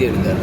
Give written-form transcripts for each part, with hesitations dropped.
நிறுத்தி எடுத்தார்.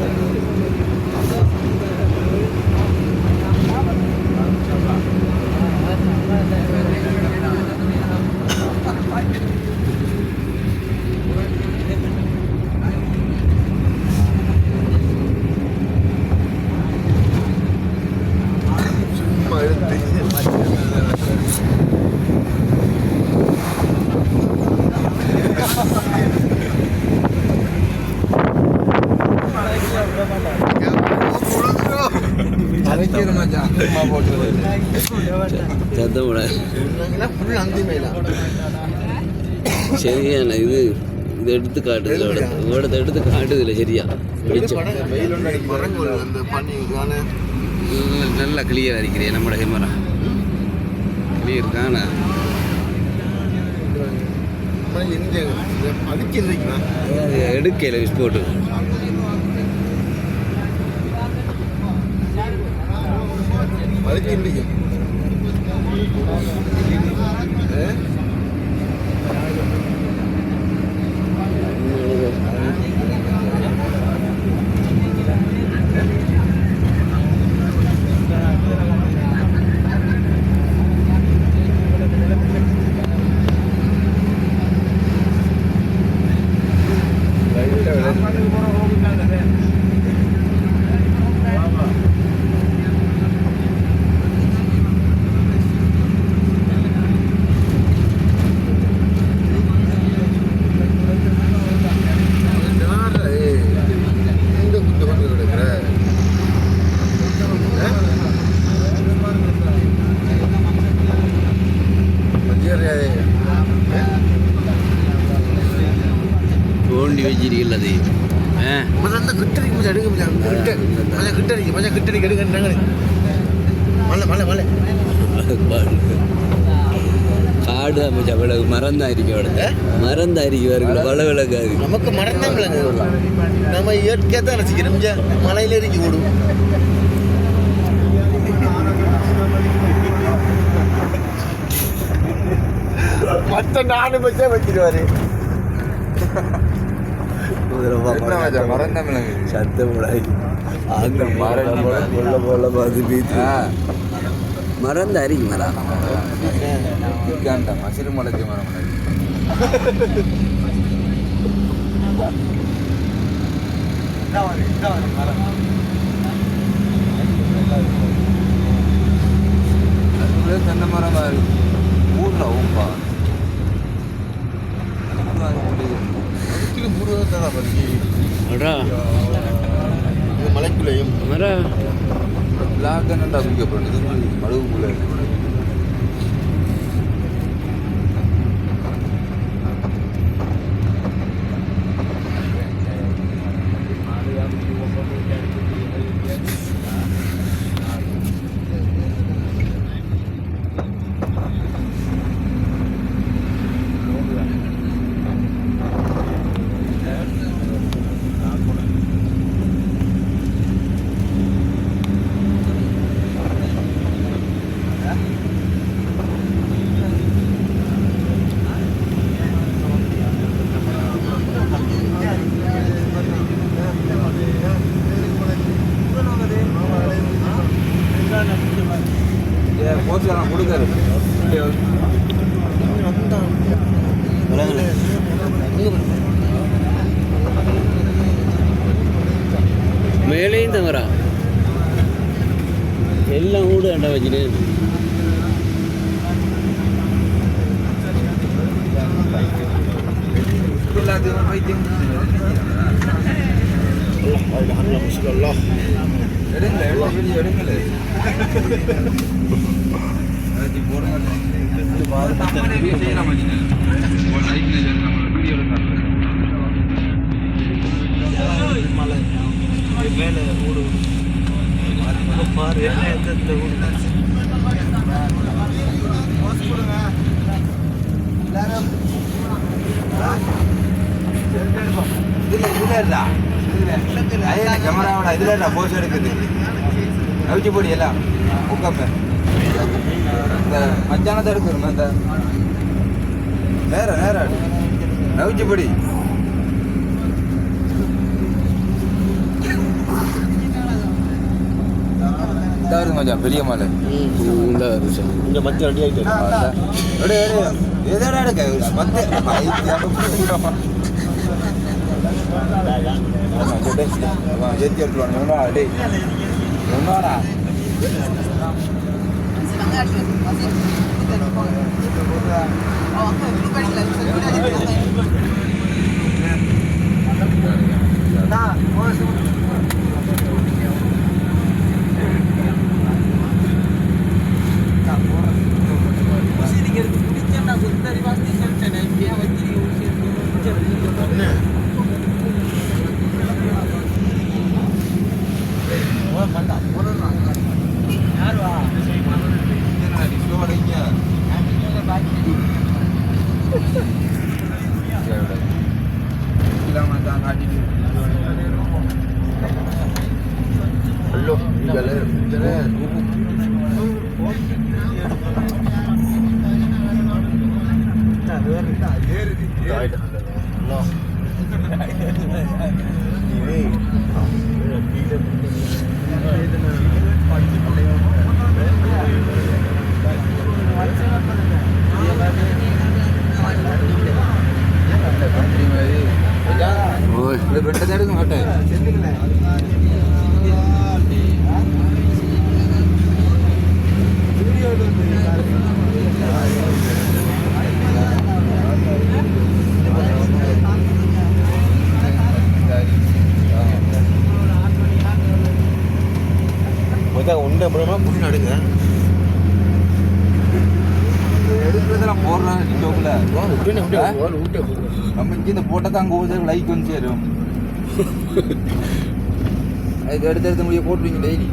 சரியான இது இது எடுத்து காட்டுது, இவ்வளோ எடுத்து காட்டுது இல்லை சரியா நல்லா கிளியராக இருக்கிறேன். நம்மளோட கேமரா கிளியர் காண எடுக்கல விஸ்போட்டு தோண்டி வச்சிருக்கல அது காடு அமைச்சா விலகு மரம் தான் இருக்கு, மரம் தான் இருக்கு, வள விலகாது நமக்கு மரம் தான் விலங்கு. நம்ம இயற்கையாக தான் ரசிக்கிறோம், மலையில இறக்கி ஓடும். மற்ற நாடு பச்சா வச்சிருவாரு சத்த முடாய் அங்க மரம் போல பார்த்து பீச்சு மறந்து அரிக்கு மரம் மசிறு முளைச்சி மரம் தென்னை மரமா இருக்கு ஊர்ல ஊம்பா மலைக்குள்ளையும் லாக்கண்டா குடிக்கப்படுது மழுவுக்குள்ள மேலேயும் தவறா எல்லாம் கூட வேண்டாம் வச்சுட்டு மேலே ஊடு பாரு என்ன கேமராவோட இதுல போஸ் எடுக்குது அவிச்சு போடி எல்லாம் உட்காப்ப இந்த மச்சானத்தை எடுக்கணும் அந்த நேரம் நேரம் அவிச்சு போடி மச்சான் பெரிய மலை இந்த வருஷம் இங்கே மச்சம் ரெடி ஆகிட்டு எதோட எடுக்க வந்து ஜெத்தி எடுத்துவாங்க டேய் ஒன்னாடா எடுக்க மாட்டேன் உண்டை அப்புறமா புண்ணு நடுங்க எடுக்கிறதெல்லாம் போடுறேன் ஜோக்குல விட்டு நம்ம இங்கே இந்த போட்டை தான் அங்கே லைக் வந்து சேரும் அது எடுத்து முடிய போட்டுருவீங்க டெய்லி